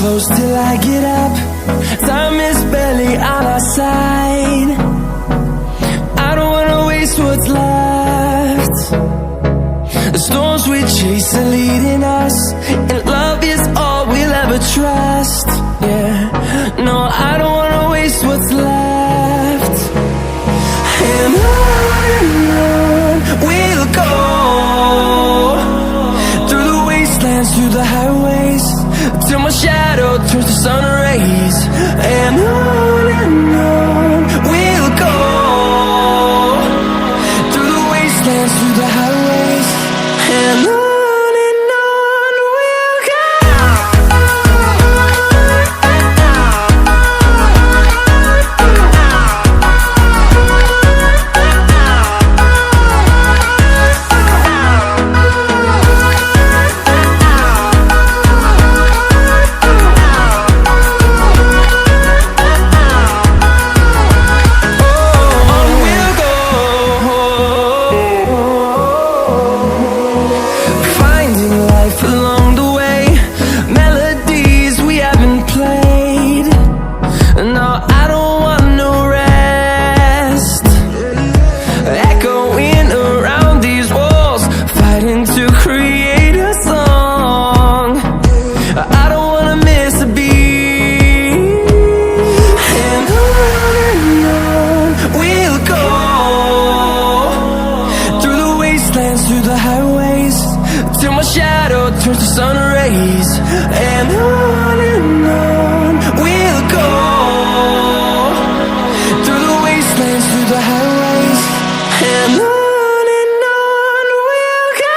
close till I get up. Time is barely on our side. I don't wanna waste what's left. The storms we chase are leading us, and love is all we'll ever trust. Yeah, no, I don't wanna waste what's left. And on we'll go, through the wastelands, through the highways, till my shadow turns to sun rays. And on we'll go, through the wastelands, through the highways, and on we'll go. Turns to sun rays, and on we'll go, through the wastelands, through the highways, and on we'll go.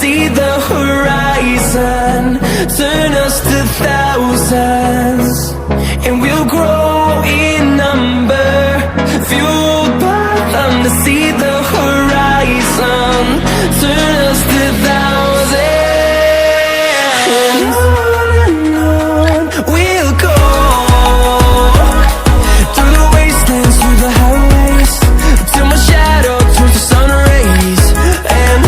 See the horizon, turn us to thousands, and we'll grow in number, fueled by them to see the horizon, turn us to thousands. And on we'll go, through the wastelands, through the highways, till my shadow turns to sun rays. And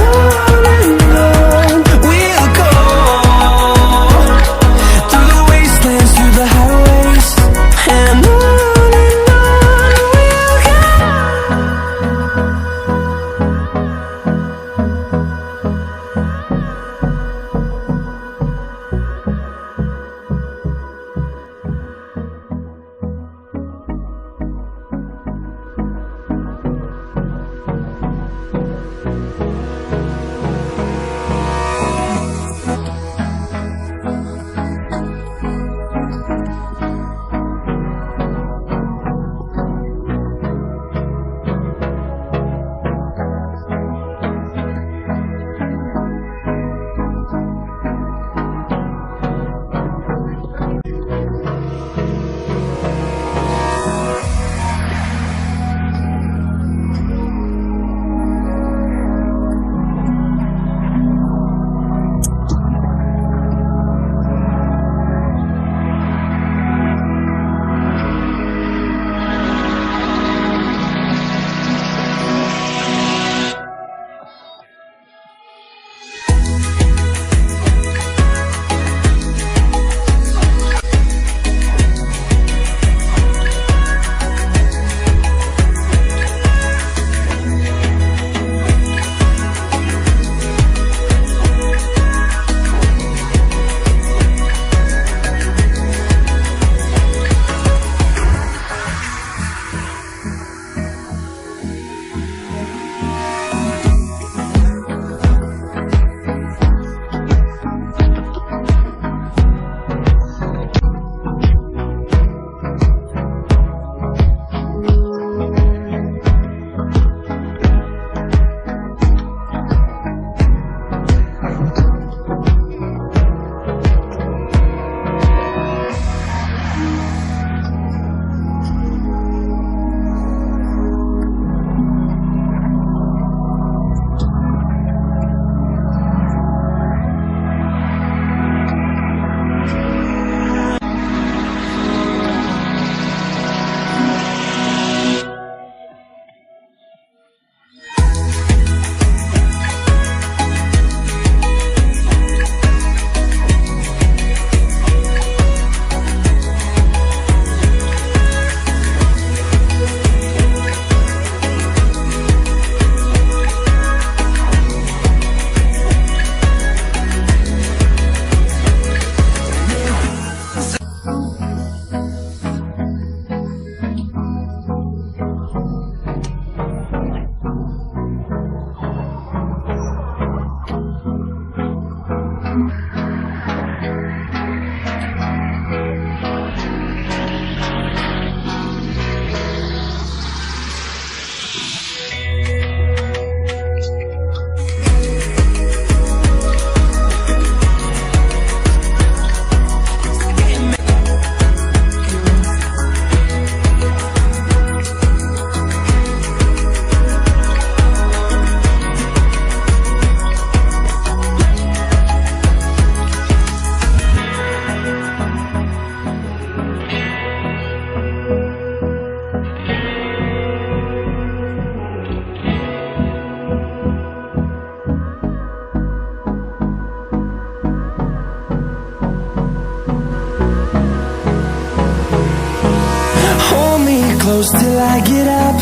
close till I get up.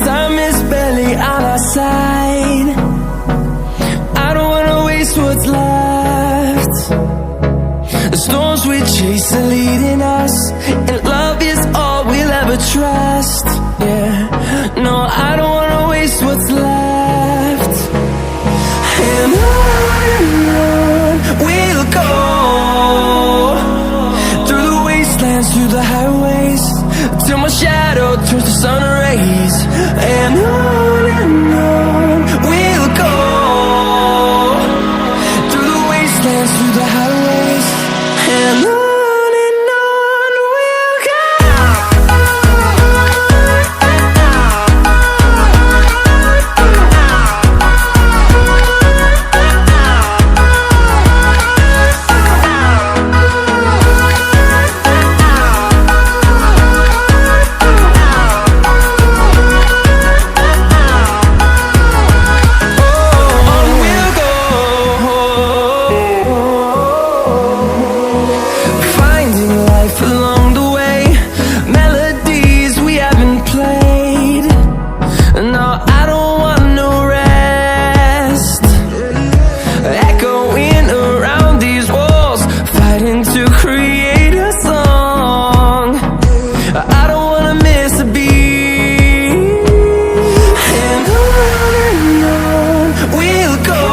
Time is barely on our side. I don't wanna waste what's left. The storms we chase are leading us, and love is all we'll ever trust. Yeah, no, I don't wanna waste what's left. And on we'll go, through the wastelands, through the highways, till my shadow turns to sun rays. And on we'll go, through the wastelands, through the highways, and on we'll go.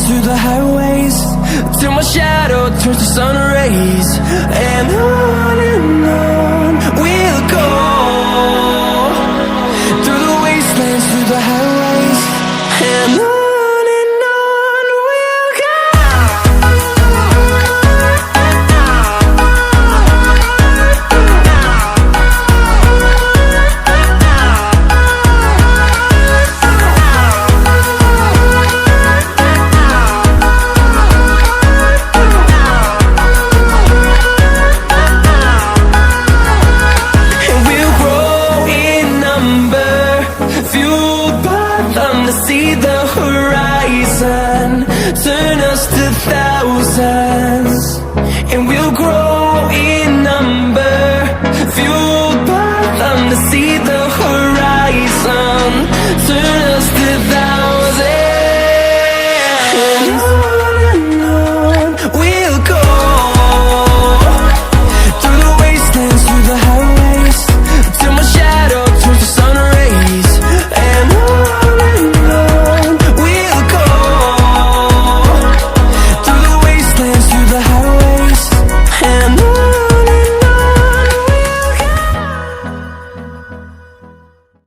Through the highways, till my shadow turns to sun rays. And